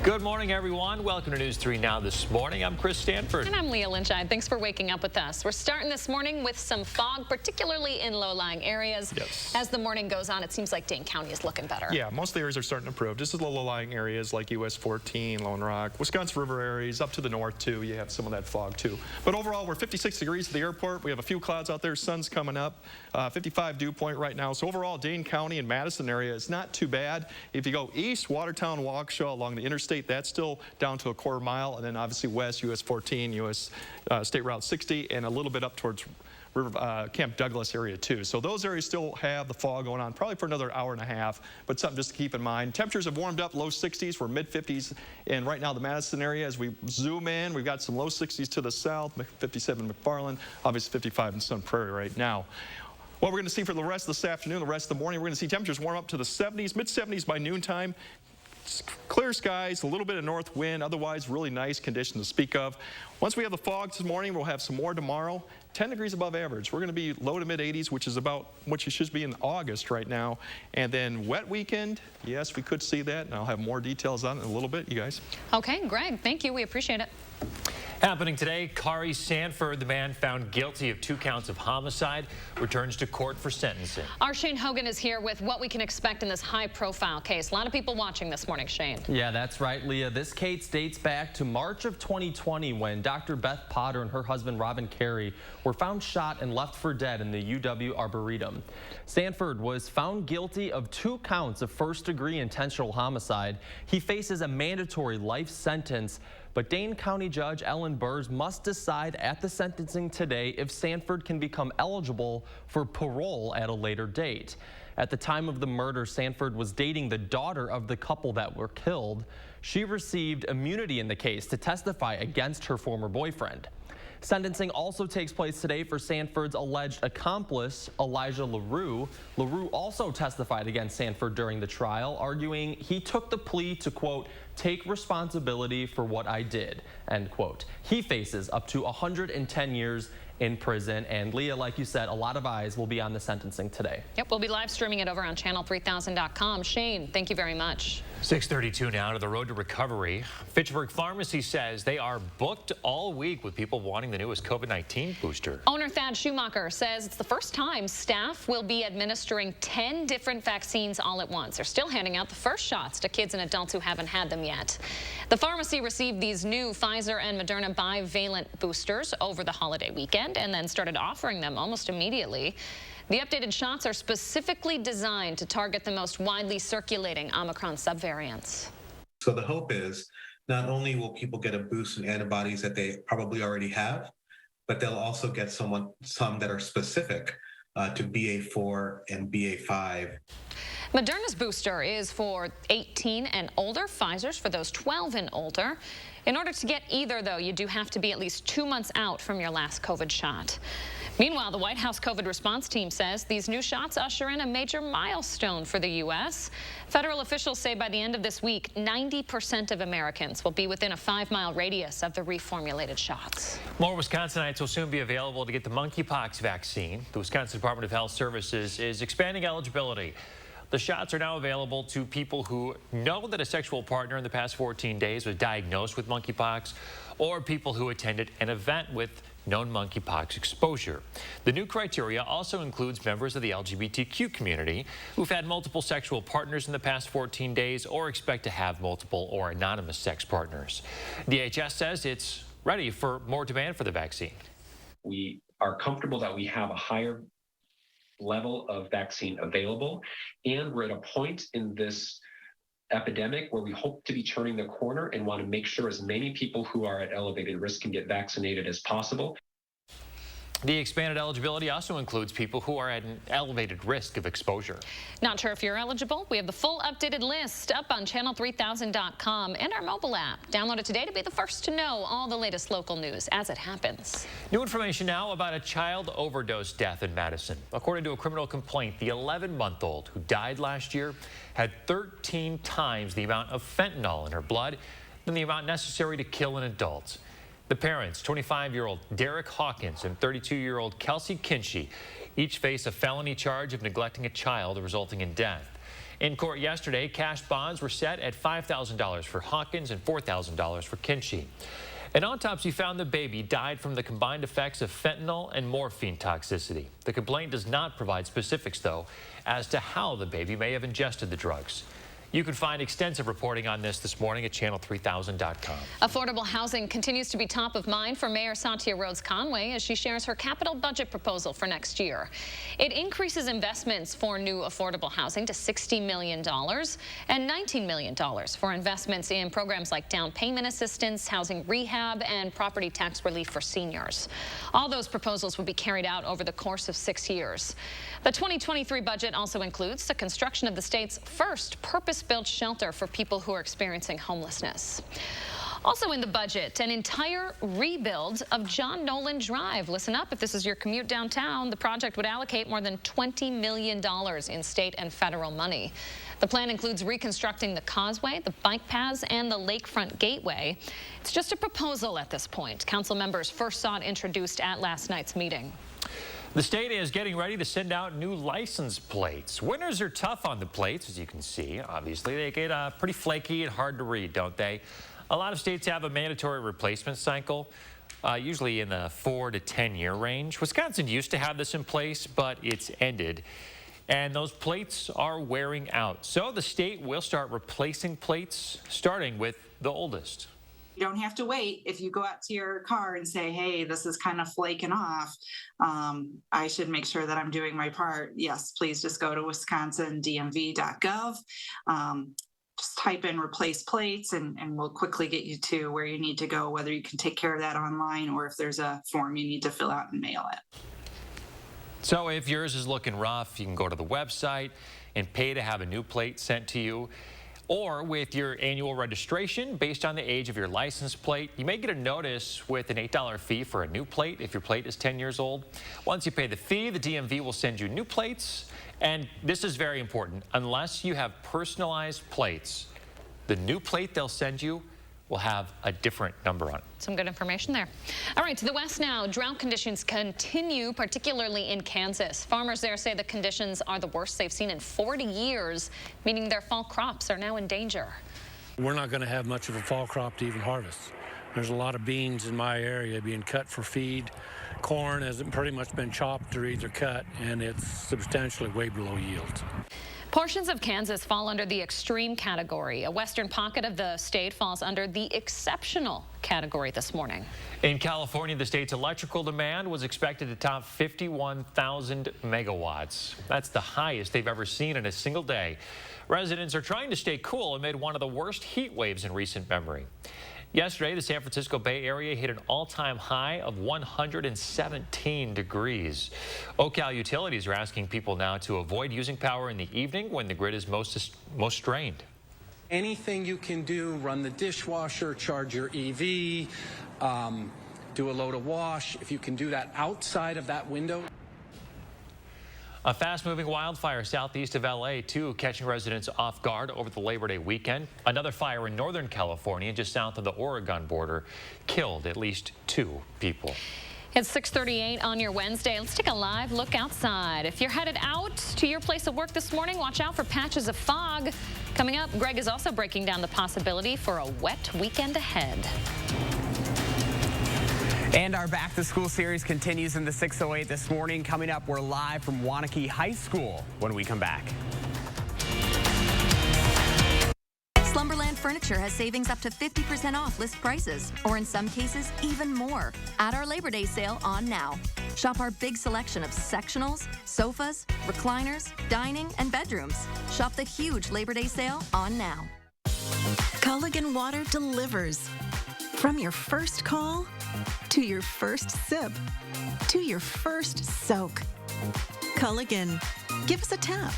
Good morning, everyone. Welcome to News 3 Now this morning. I'm Chris Stanford. And I'm Leah Lynchide. Thanks for waking up with us. We're starting this morning with some fog, particularly in low-lying areas. Yes. As the morning goes on, it seems like Dane County is looking better. Yeah, most of the areas are starting to improve. Just the low-lying areas like US 14, Lone Rock, Wisconsin River areas, up to the north, too. You have some of that fog, too. But overall, we're 56 degrees at the airport. We have a few clouds out there. Sun's coming up. 55 dew point right now. So overall, Dane County and Madison area is not too bad. If you go east, Watertown, Waukesha, along the interstate, that's still down to a quarter mile, and then obviously west, US 14, US State Route 60, and a little bit up towards Camp Douglas area too. So those areas still have the fog going on, probably for another hour and a half, but something just to keep in mind. Temperatures have warmed up, low 60s, we're mid 50s, and right now the Madison area, as we zoom in, we've got some low 60s to the south, 57 McFarland, obviously 55 in Sun Prairie right now. What we're going to see for the rest of this afternoon, the rest of the morning, we're going to see temperatures warm up to the 70s, mid 70s by noontime. Clear skies, a little bit of north wind, otherwise really nice conditions to speak of. Once we have the fog this morning, we'll have some more tomorrow. 10 degrees above average. We're going to be low to mid 80s, which is about what you should be in August right now. And then wet weekend, yes, we could see that, and I'll have more details on it in a little bit, you guys. Okay, Greg, thank you. We appreciate it. Happening today, Kari Sanford, the man found guilty of 2 counts of homicide, returns to court for sentencing. Our Shane Hogan is here with what we can expect in this high-profile case. A lot of people watching this morning, Shane. Yeah, that's right, Leah. This case dates back to March of 2020 when Dr. Beth Potter and her husband, Robin Carey, were found shot and left for dead in the UW Arboretum. Sanford was found guilty of 2 counts of first-degree intentional homicide. He faces a mandatory life sentence. But Dane County Judge Ellen Burrs must decide at the sentencing today if Sanford can become eligible for parole at a later date. At the time of the murder, Sanford was dating the daughter of the couple that were killed. She received immunity in the case to testify against her former boyfriend. Sentencing also takes place today for Sanford's alleged accomplice, Elijah LaRue. LaRue also testified against Sanford during the trial, arguing he took the plea to, quote, take responsibility for what I did, end quote. He faces up to 110 years in prison. And Leah, like you said, a lot of eyes will be on the sentencing today. Yep, we'll be live streaming it over on channel3000.com. Shane, thank you very much. 6:32 now to the road to recovery. Fitchburg Pharmacy says they are booked all week with people wanting the newest COVID-19 booster. Owner Thad Schumacher says it's the first time staff will be administering 10 different vaccines all at once. They're still handing out the first shots to kids and adults who haven't had them yet. The pharmacy received these new Pfizer and Moderna bivalent boosters over the holiday weekend and then started offering them almost immediately. The updated shots are specifically designed to target the most widely circulating Omicron subvariants. So the hope is not only will people get a boost in antibodies that they probably already have, but they'll also get some that are specific to BA4 and BA5. Moderna's booster is for 18 and older, Pfizer's for those 12 and older. In order to get either, though, you do have to be at least 2 months out from your last COVID shot. Meanwhile, the White House COVID response team says these new shots usher in a major milestone for the U.S. Federal officials say by the end of this week, 90% of Americans will be within a 5-mile radius of the reformulated shots. More Wisconsinites will soon be available to get the monkeypox vaccine. The Wisconsin Department of Health Services is expanding eligibility. The shots are now available to people who know that a sexual partner in the past 14 days was diagnosed with monkeypox, or people who attended an event with known monkeypox exposure. The new criteria also includes members of the LGBTQ community who've had multiple sexual partners in the past 14 days or expect to have multiple or anonymous sex partners. DHS says it's ready for more demand for the vaccine. We are comfortable that we have a higher level of vaccine available, and we're at a point in this epidemic where we hope to be turning the corner and want to make sure as many people who are at elevated risk can get vaccinated as possible. The expanded eligibility also includes people who are at an elevated risk of exposure. Not sure if you're eligible? We have the full updated list up on channel3000.com and our mobile app. Download it today to be the first to know all the latest local news as it happens. New information now about a child overdose death in Madison. According to a criminal complaint, the 11-month-old who died last year had 13 times the amount of fentanyl in her blood than the amount necessary to kill an adult. The parents, 25-year-old Derek Hawkins and 32-year-old Kelsey Kinchy, each face a felony charge of neglecting a child resulting in death. In court yesterday, cash bonds were set at $5,000 for Hawkins and $4,000 for Kinchy. An autopsy found the baby died from the combined effects of fentanyl and morphine toxicity. The complaint does not provide specifics, though, as to how the baby may have ingested the drugs. You can find extensive reporting on this morning at channel3000.com. Affordable housing continues to be top of mind for Mayor Satya Rhodes Conway as she shares her capital budget proposal for next year. It increases investments for new affordable housing to $60 million and $19 million for investments in programs like down payment assistance, housing rehab, and property tax relief for seniors. All those proposals will be carried out over the course of 6 years. The 2023 budget also includes the construction of the state's first purpose-built shelter for people who are experiencing homelessness. Also in the budget, an entire rebuild of John Nolan Drive. Listen up, if this is your commute downtown, the project would allocate more than $20 million in state and federal money. The plan includes reconstructing the causeway, the bike paths, and the lakefront gateway. It's just a proposal at this point. Council members first saw it introduced at last night's meeting. The state is getting ready to send out new license plates. Winters are tough on the plates, as you can see. Obviously, they get pretty flaky and hard to read, don't they? A lot of states have a mandatory replacement cycle, usually in the 4 to 10 year range. Wisconsin used to have this in place, but it's ended. And those plates are wearing out. So the state will start replacing plates, starting with the oldest. You don't have to wait. If you go out to your car and say, hey, this is kind of flaking off, I should make sure that I'm doing my part. Yes, please just go to wisconsindmv.gov. Just type in replace plates and we'll quickly get you to where you need to go, whether you can take care of that online or if there's a form you need to fill out and mail it. So if yours is looking rough, you can go to the website and pay to have a new plate sent to you. Or with your annual registration, based on the age of your license plate, you may get a notice with an $8 fee for a new plate if your plate is 10 years old. Once you pay the fee, the DMV will send you new plates. And this is very important. Unless you have personalized plates, the new plate they'll send you will have a different number on it. Some good information there. All right, to the west now. Drought conditions continue, particularly in Kansas. Farmers there say the conditions are the worst they've seen in 40 years, meaning their fall crops are now in danger. We're not going to have much of a fall crop to even harvest. There's a lot of beans in my area being cut for feed. Corn hasn't pretty much been chopped or either cut, and it's substantially way below yield. Portions of Kansas fall under the extreme category. A western pocket of the state falls under the exceptional category this morning. In California, the state's electrical demand was expected to top 51,000 megawatts. That's the highest they've ever seen in a single day. Residents are trying to stay cool amid one of the worst heat waves in recent memory. Yesterday, the San Francisco Bay Area hit an all-time high of 117 degrees. Ocal utilities are asking people now to avoid using power in the evening when the grid is most strained. Anything you can do, run the dishwasher, charge your EV, do a load of wash. If you can do that outside of that window. A fast-moving wildfire southeast of L.A., too, catching residents off guard over the Labor Day weekend. Another fire in Northern California, just south of the Oregon border, killed at least 2 people. It's 6:38 on your Wednesday. Let's take a live look outside. If you're headed out to your place of work this morning, watch out for patches of fog. Coming up, Greg is also breaking down the possibility for a wet weekend ahead. And our Back to School series continues in the 608 this morning. Coming up, we're live from Wanakee High School when we come back. Slumberland Furniture has savings up to 50% off list prices, or in some cases, even more, at our Labor Day sale on now. Shop our big selection of sectionals, sofas, recliners, dining, and bedrooms. Shop the huge Labor Day sale on now. Culligan Water delivers. From your first call, to your first sip, to your first soak. Culligan, give us a tap.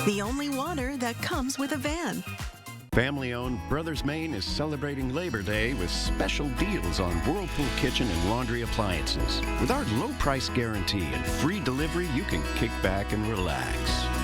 The only water that comes with a van. Family-owned Brothers Maine is celebrating Labor Day with special deals on Whirlpool kitchen and laundry appliances. With our low price guarantee and free delivery, you can kick back and relax.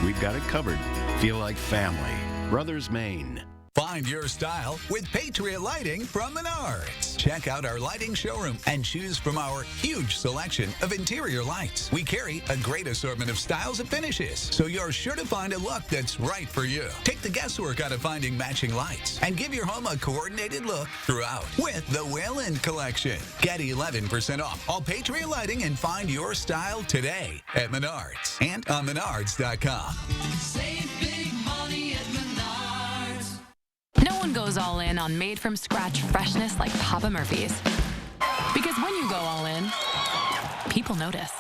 We've got it covered. Feel like family. Brothers Maine. Find your style with Patriot Lighting from Menards. Check out our lighting showroom and choose from our huge selection of interior lights. We carry a great assortment of styles and finishes, so you're sure to find a look that's right for you. Take the guesswork out of finding matching lights and give your home a coordinated look throughout with the Wayland Collection. Get 11% off all Patriot Lighting and find your style today at Menards and on Menards.com. Save big money at Menards. No one goes all in on made-from-scratch freshness like Papa Murphy's. Because when you go all in, people notice.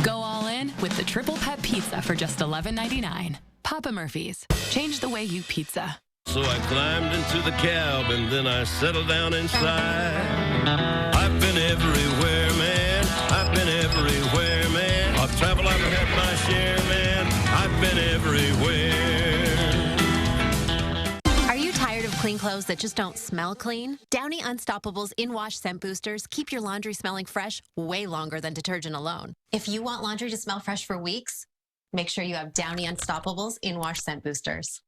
Go all in with the Triple Pet Pizza for just $11.99. Papa Murphy's. Change the way you pizza. So I climbed into the cab and then I settled down inside. I've been everywhere, man. I've been everywhere, man. I've traveled, I've had my share, man. I've been everywhere. Are you tired of clean clothes that just don't smell clean? Downy Unstoppable's in-wash scent boosters keep your laundry smelling fresh way longer than detergent alone. If you want laundry to smell fresh for weeks, make sure you have Downy Unstoppable's in-wash scent boosters.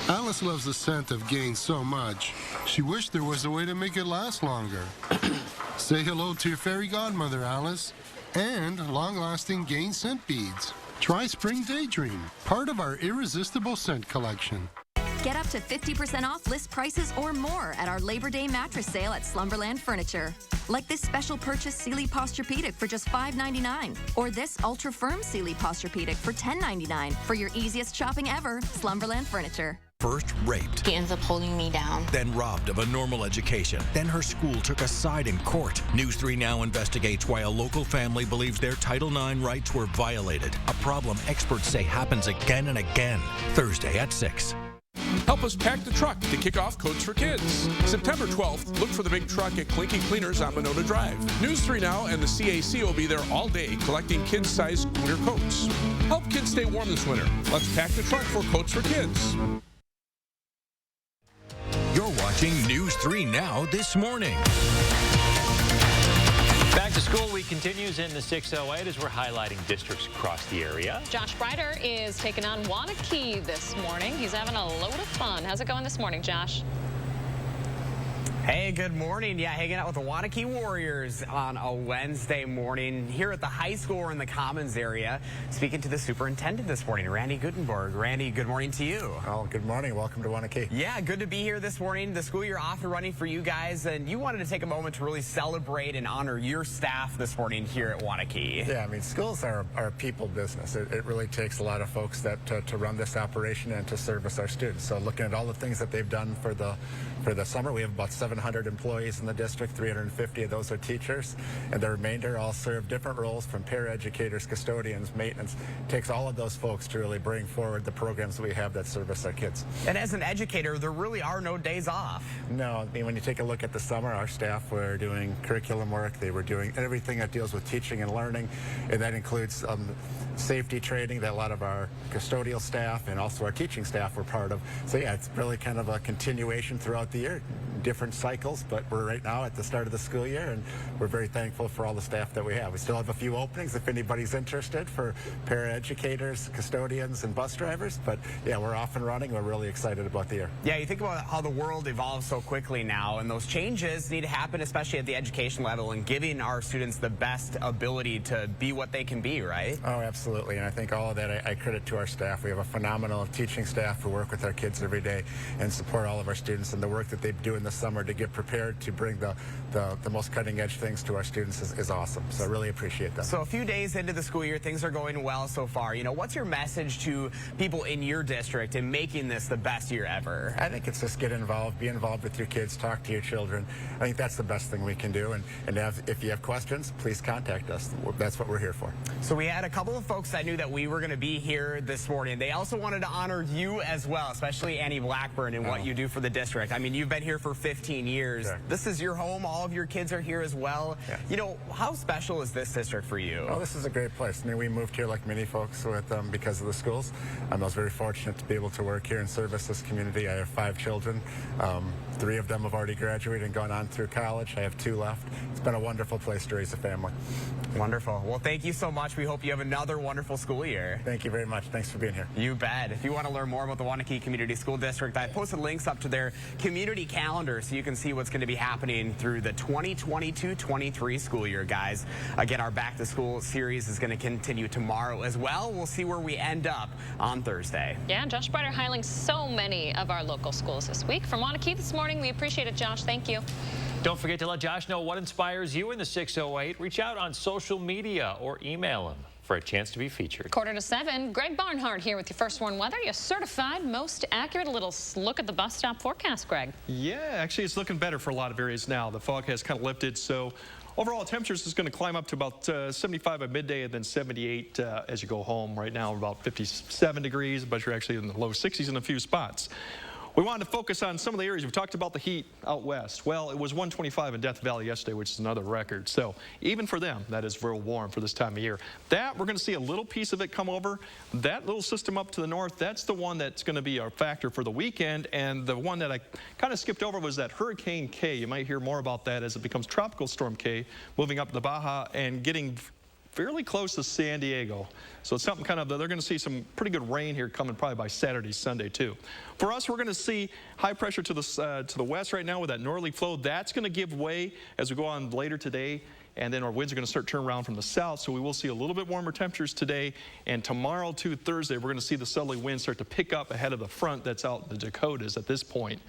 Alice loves the scent of Gain so much, she wished there was a way to make it last longer. Say hello to your fairy godmother, Alice, and long-lasting Gain scent beads. Try Spring Daydream, part of our irresistible scent collection. Get up to 50% off list prices or more at our Labor Day mattress sale at Slumberland Furniture. Like this special purchase Sealy Posturepedic for just $5.99, or this ultra firm Sealy Posturepedic for $10.99. For your easiest shopping ever, Slumberland Furniture. First raped. He ends up holding me down. Then robbed of a normal education. Then her school took a side in court. News 3 now investigates why a local family believes their Title IX rights were violated. A problem experts say happens again and again. Thursday at 6. Help us pack the truck to kick off Coats for Kids. September 12th, look for the big truck at Clinky Cleaners on Monona Drive. News 3 Now and the CAC will be there all day collecting kids-sized winter coats. Help kids stay warm this winter. Let's pack the truck for Coats for Kids. You're watching News 3 Now this morning. Back to school week continues in the 608 as we're highlighting districts across the area. Josh Breider is taking on Wanakee this morning. He's having a load of fun. How's it going this morning, Josh? Hey, good morning. Yeah, hanging out with the Wanakee Warriors on a Wednesday morning here at the high school or in the Commons area. Speaking to the superintendent this morning, Randy Gutenberg. Randy, good morning to you. Oh, good morning. Welcome to Wanakee. Yeah, good to be here this morning. The school year off and running for you guys, and you wanted to take a moment to really celebrate and honor your staff this morning here at Wanakee. Yeah, I mean, schools are a people business. It really takes a lot of folks to run this operation and to service our students. So looking at all the things that they've done for the summer, we have about 700 employees in the district. 350 of those are teachers, and the remainder all serve different roles from paraeducators, custodians, maintenance. It takes all of those folks to really bring forward the programs that we have that service our kids. And as an educator, there really are no days off. No, I mean, when you take a look at the summer, our staff were doing curriculum work. They were doing everything that deals with teaching and learning, and that includes safety training that a lot of our custodial staff and also our teaching staff were part of. So yeah, it's really kind of a continuation throughout the year, different cycles, but we're right now at the start of the school year, and we're very thankful for all the staff that we have. We still have a few openings if anybody's interested for paraeducators, custodians, and bus drivers, but yeah, we're off and running. We're really excited about the year. Yeah, you think about how the world evolves so quickly now, and those changes need to happen, especially at the education level, and giving our students the best ability to be what they can be, right? Oh, absolutely, and I think all of that I credit to our staff. We have a phenomenal teaching staff who work with our kids every day and support all of our students, and the work that they do in the summer to get prepared to bring the most cutting edge things to our students is awesome. So I really appreciate that. So a few days into the school year, things are going well so far. You know, what's your message to people in your district in making this the best year ever? I think it's just get involved, be involved with your kids, talk to your children. I think that's the best thing we can do. And if you have questions, please contact us. That's what we're here for. So we had a couple of folks that knew that we were going to be here this morning. They also wanted to honor you as well, especially Annie Blackburn and what you do for the district. I mean, you've been here for 15 years. Sure. This is your home. All of your kids are here as well. Yes. You know, how special is this district for you? Oh, this is a great place. I mean, we moved here like many folks with because of the schools. I was very fortunate to be able to work here and service this community. I have 5 children. 3 of them have already graduated and gone on through college. I have 2 left. It's been a wonderful place to raise a family. Wonderful. Well, thank you so much. We hope you have another wonderful school year. Thank you very much. Thanks for being here. You bet. If you want to learn more about the Waunakee Community School District, I posted links up to their community calendar so you can see what's going to be happening through the 2022-23 school year, guys. Again, our Back to School series is going to continue tomorrow as well. We'll see where we end up on Thursday. Yeah, Josh Brighter highlighting so many of our local schools this week. From Waunakee this morning, we appreciate it, Josh. Thank you. Don't forget to let Josh know what inspires you in the 608. Reach out on social media or email him for a chance to be featured. 6:45, Greg Barnhart here with your First Warn Weather. Your certified most accurate. A little look at the bus stop forecast, Greg. Yeah, actually it's looking better for a lot of areas now. The fog has kind of lifted, so overall temperatures is going to climb up to about 75 at midday and then 78 as you go home. Right now about 57 degrees, but you're actually in the low 60s in a few spots. We wanted to focus on some of the areas. We talked about the heat out west. Well, it was 125 in Death Valley yesterday, which is another record. So even for them, that is real warm for this time of year. That, we're going to see a little piece of it come over. That little system up to the north, that's the one that's going to be a factor for the weekend. And the one that I kind of skipped over was that Hurricane K. You might hear more about that as it becomes Tropical Storm K, moving up to the Baja and getting fairly close to San Diego. So it's something kind of, they're going to see some pretty good rain here coming probably by Saturday, Sunday too. For us, we're going to see high pressure to the west right now with that northerly flow. That's going to give way as we go on later today. And then our winds are going to start turning around from the south, so we will see a little bit warmer temperatures today. And tomorrow to Thursday, we're going to see the southerly winds start to pick up ahead of the front that's out in the Dakotas at this point.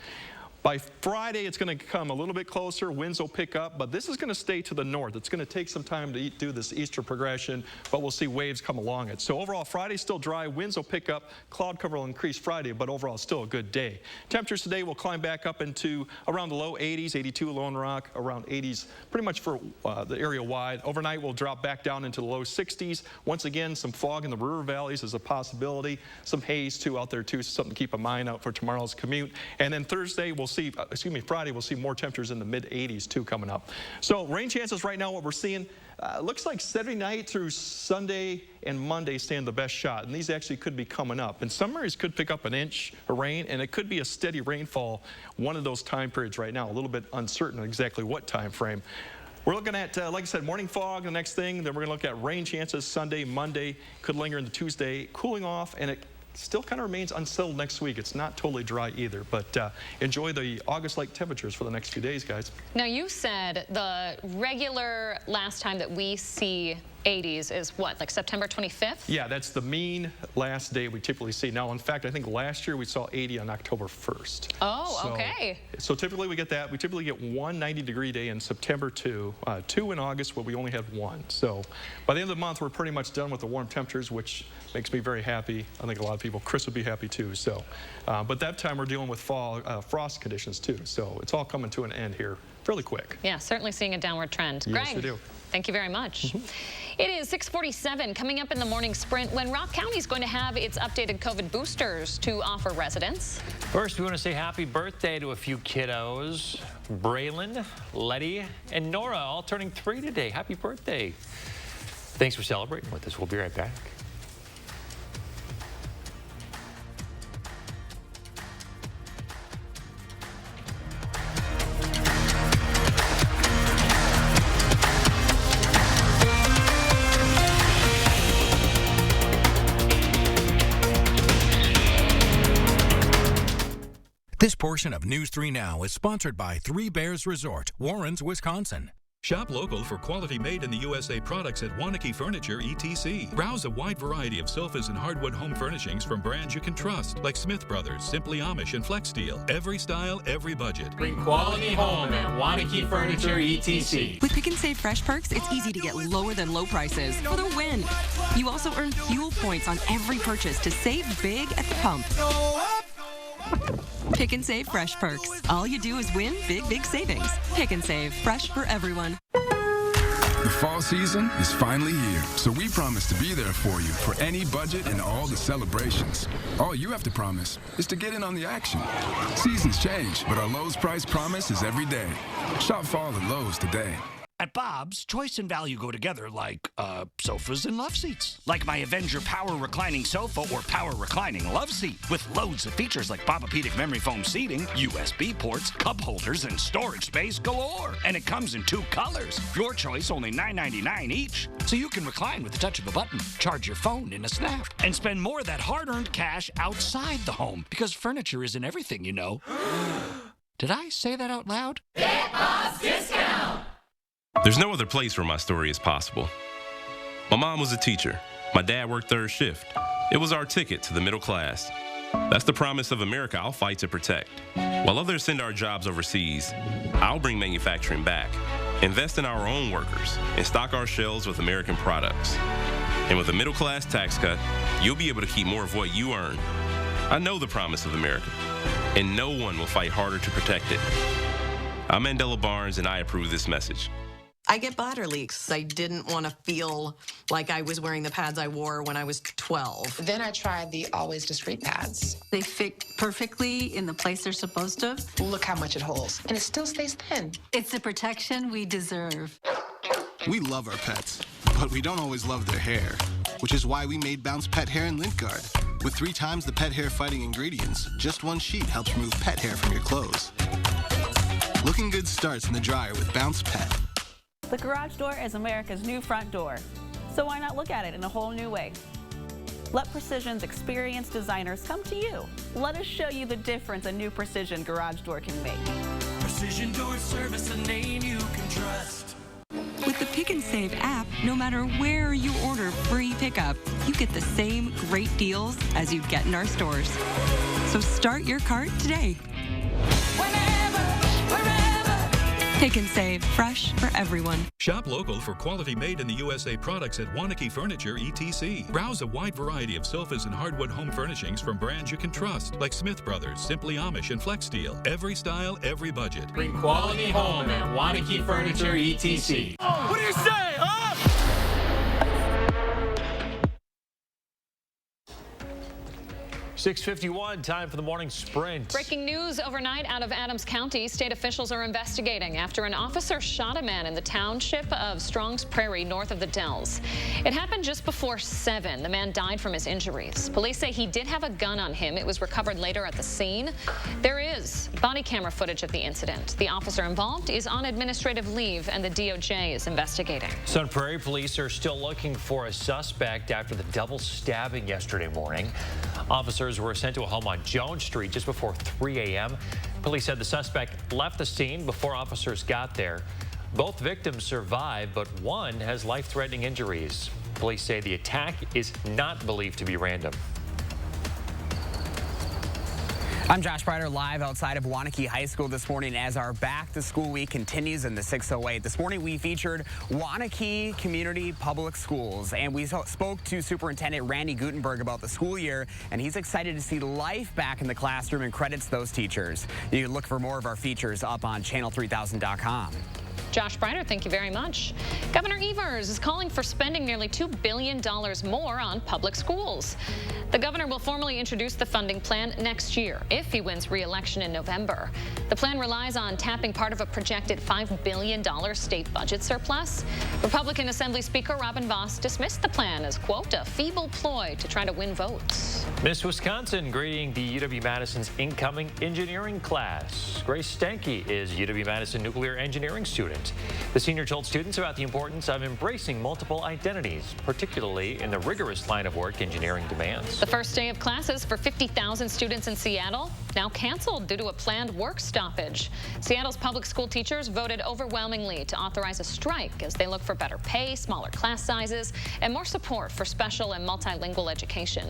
By Friday, it's going to come a little bit closer. Winds will pick up, but this is going to stay to the north. It's going to take some time to do this eastern progression, but we'll see waves come along it. So overall, Friday's still dry. Winds will pick up. Cloud cover will increase Friday, but overall, it's still a good day. Temperatures today will climb back up into around the low 80s, 82 Lone Rock, around 80s, pretty much for the area wide. Overnight, we'll drop back down into the low 60s. Once again, some fog in the river valleys is a possibility. Some haze, too, out there, too, so something to keep in mind out for tomorrow's commute. And then Thursday, Friday, we'll see more temperatures in the mid-80s, too, coming up. So rain chances right now, what we're seeing, looks like Saturday night through Sunday and Monday stand the best shot. And these actually could be coming up. And some areas could pick up an inch of rain, and it could be a steady rainfall one of those time periods right now. A little bit uncertain exactly what time frame. We're looking at, like I said, morning fog, the next thing. Then we're going to look at rain chances Sunday, Monday, could linger into Tuesday, cooling off, and it still kind of remains unsettled next week. It's not totally dry either, but enjoy the August-like temperatures for the next few days, guys. Now, you said the regular last time that we see 80s is what, like September 25th? Yeah, that's the mean last day we typically see. Now, in fact, I think last year we saw 80 on October 1st. Oh, okay. So typically we get that. We typically get 1 90-degree day in September, 2 in August, where we only had 1. So by the end of the month, we're pretty much done with the warm temperatures, which makes me very happy. I think a lot of people, Chris would be happy too. So, but that time we're dealing with fall frost conditions too. So it's all coming to an end here fairly quick. Yeah, certainly seeing a downward trend. Yes, Greg, we do. Thank you very much. It is 6:47, coming up in the morning sprint when Rock County is going to have its updated COVID boosters to offer residents. First, we want to say happy birthday to a few kiddos. Braylon, Letty, and Nora, all turning 3 today. Happy birthday. Thanks for celebrating with us. We'll be right back. This portion of News 3 Now is sponsored by 3 Bears Resort, Warrens, Wisconsin. Shop local for quality made in the USA products at Wanakee Furniture, ETC. Browse a wide variety of sofas and hardwood home furnishings from brands you can trust, like Smith Brothers, Simply Amish, and Flex Steel. Every style, every budget. Bring quality home at Wanakee Furniture, ETC. With Pick and Save Fresh Perks, it's easy to get lower than low prices for the win. You also earn fuel points on every purchase to save big at the pump. Pick and Save Fresh Perks. All you do is win big savings. Pick and Save. Fresh for everyone. The fall season is finally here, so we promise to be there for you for any budget and all the celebrations. All you have to promise is to get in on the action. Seasons change, but our Lowe's price promise is every day. Shop fall at Lowe's today. At Bob's, choice and value go together like, sofas and love seats. Like my Avenger Power Reclining Sofa or Power Reclining Love Seat. With loads of features like Papa-Pedic memory foam seating, USB ports, cup holders, and storage space galore. And it comes in 2 colors. Your choice, only $9.99 each. So you can recline with the touch of a button, charge your phone in a snap, and spend more of that hard-earned cash outside the home. Because furniture isn't everything, you know. Did I say that out loud? Get Bob's discount! There's no other place where my story is possible. My mom was a teacher. My dad worked 3rd shift. It was our ticket to the middle class. That's the promise of America I'll fight to protect. While others send our jobs overseas, I'll bring manufacturing back, invest in our own workers, and stock our shelves with American products. And with a middle class tax cut, you'll be able to keep more of what you earn. I know the promise of America, and no one will fight harder to protect it. I'm Mandela Barnes, and I approve this message. I get bladder leaks. I didn't want to feel like I was wearing the pads I wore when I was 12. Then I tried the Always Discreet pads. They fit perfectly in the place they're supposed to. Look how much it holds. And it still stays thin. It's the protection we deserve. We love our pets, but we don't always love their hair, which is why we made Bounce Pet Hair and Lint Guard. With 3 times the pet hair fighting ingredients, just 1 sheet helps remove pet hair from your clothes. Looking good starts in the dryer with Bounce Pet. The garage door is America's new front door, so why not look at it in a whole new way? Let Precision's experienced designers come to you. Let us show you the difference a new Precision garage door can make. Precision Door Service, a name you can trust. With the Pick and Save app, no matter where you order free pickup, you get the same great deals as you get in our stores. So start your cart today. Pick and Save, fresh for everyone. Shop local for quality made in the USA products at Wanakee Furniture, ETC. Browse a wide variety of sofas and hardwood home furnishings from brands you can trust, like Smith Brothers, Simply Amish, and Flex Steel. Every style, every budget. Bring quality home at Wanakee Furniture, ETC. What do you say, huh? 6:51, time for the morning sprint. Breaking news overnight out of Adams County. State officials are investigating after an officer shot a man in the township of Strongs Prairie, north of the Dells. It happened just before 7. The man died from his injuries. Police say he did have a gun on him. It was recovered later at the scene. There is body camera footage of the incident. The officer involved is on administrative leave, and the DOJ is investigating. Sun Prairie police are still looking for a suspect after the double stabbing yesterday morning. Officers were sent to a home on Jones Street just before 3 a.m. Police said the suspect left the scene before officers got there. Both victims survived, but one has life-threatening injuries. Police say the attack is not believed to be random. I'm Josh Breider, live outside of Wanakee High School this morning as our back-to-school week continues in the 608. This morning we featured Wanakee Community Public Schools, and we spoke to Superintendent Randy Gutenberg about the school year, and he's excited to see life back in the classroom and credits those teachers. You can look for more of our features up on channel3000.com. Josh Breider, thank you very much. Governor Evers is calling for spending nearly $2 billion more on public schools. The governor will formally introduce the funding plan next year if he wins re-election in November. The plan relies on tapping part of a projected $5 billion state budget surplus. Republican Assembly Speaker Robin Vos dismissed the plan as, quote, a feeble ploy to try to win votes. Miss Wisconsin greeting the UW-Madison's incoming engineering class. Grace Stanke is UW-Madison nuclear engineering student. The senior told students about the importance of embracing multiple identities, particularly in the rigorous line of work engineering demands. news. The first day of classes for 50,000 students in Seattle now canceled due to a planned work stoppage. Seattle's public school teachers voted overwhelmingly to authorize a strike as they look for better pay, smaller class sizes, and more support for special and multilingual education.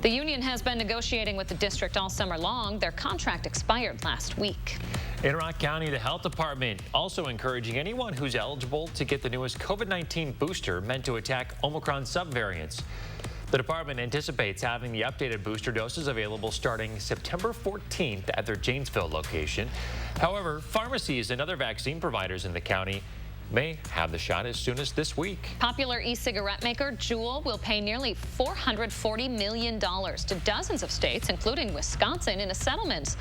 The union has been negotiating with the district all summer long. Their contract expired last week. In Rock County, the health department also encouraging anyone who's eligible to get the newest COVID-19 booster meant to attack Omicron subvariants. The department anticipates having the updated booster doses available starting September 14th at their Janesville location. However, pharmacies and other vaccine providers in the county may have the shot as soon as this week. Popular e-cigarette maker Juul will pay nearly $440 million to dozens of states, including Wisconsin, in a settlement.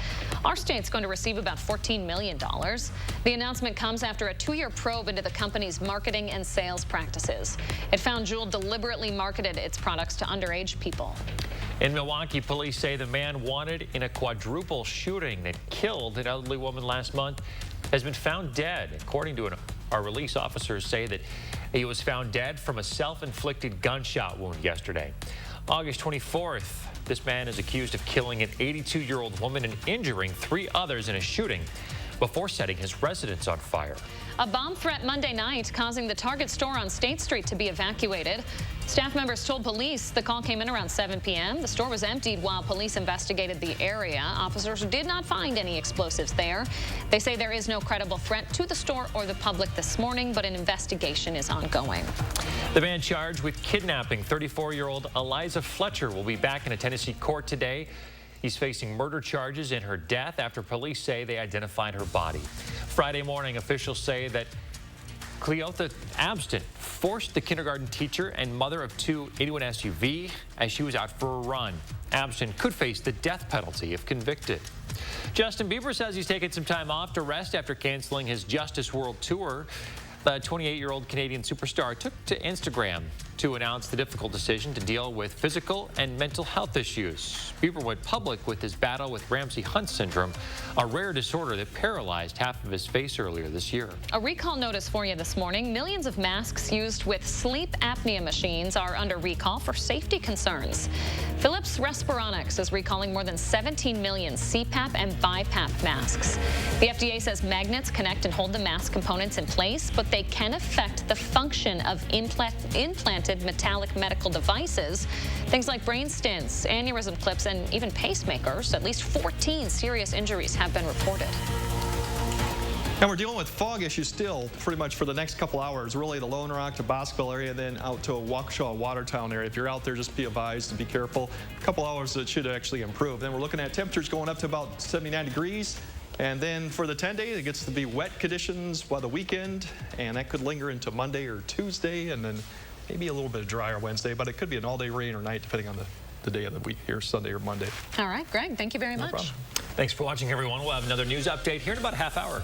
Our state's going to receive about $14 million. The announcement comes after a 2-year probe into the company's marketing and sales practices. It found Juul deliberately marketed its products to underage people. In Milwaukee, police say the man wanted in a quadruple shooting that killed an elderly woman last month has been found dead. According to our release, officers say that he was found dead from a self-inflicted gunshot wound yesterday. August 24th, this man is accused of killing an 82-year-old woman and injuring 3 others in a shooting before setting his residence on fire. A bomb threat Monday night causing the Target store on State Street to be evacuated. Staff members told police the call came in around 7 p.m. The store was emptied while police investigated the area. Officers did not find any explosives there. They say there is no credible threat to the store or the public this morning, but an investigation is ongoing. The man charged with kidnapping 34-year-old Eliza Fletcher will be back in a Tennessee court today. He's facing murder charges in her death after police say they identified her body. Friday morning, officials say that Cleotha Abston forced the kindergarten teacher and mother of 2 into an SUV as she was out for a run. Abston could face the death penalty if convicted. Justin Bieber says he's taken some time off to rest after canceling his Justice World Tour. The 28-year-old Canadian superstar took to Instagram to announce the difficult decision to deal with physical and mental health issues. Bieber went public with his battle with Ramsay-Hunt syndrome, a rare disorder that paralyzed half of his face earlier this year. A recall notice for you this morning. Millions of masks used with sleep apnea machines are under recall for safety concerns. Philips Respironics is recalling more than 17 million CPAP and BiPAP masks. The FDA says magnets connect and hold the mask components in place, but they can affect the function of implanted metallic medical devices, things like brain stents, aneurysm clips, and even pacemakers. At least 14 serious injuries have been reported. And we're dealing with fog issues still pretty much for the next couple hours. Really the Lone Rock to Bosqueville area, then out to Waukesha, Watertown area. If you're out there, just be advised to be careful. A couple hours it should actually improve. Then we're looking at temperatures going up to about 79 degrees. And then for the 10-day, it gets to be wet conditions by the weekend, and that could linger into Monday or Tuesday, and then maybe a little bit of drier Wednesday, but it could be an all-day rain or night depending on the day of the week here, Sunday or Monday. All right, Greg, thank you very much. No problem. Thanks for watching, everyone. We'll have another news update here in about a half hour.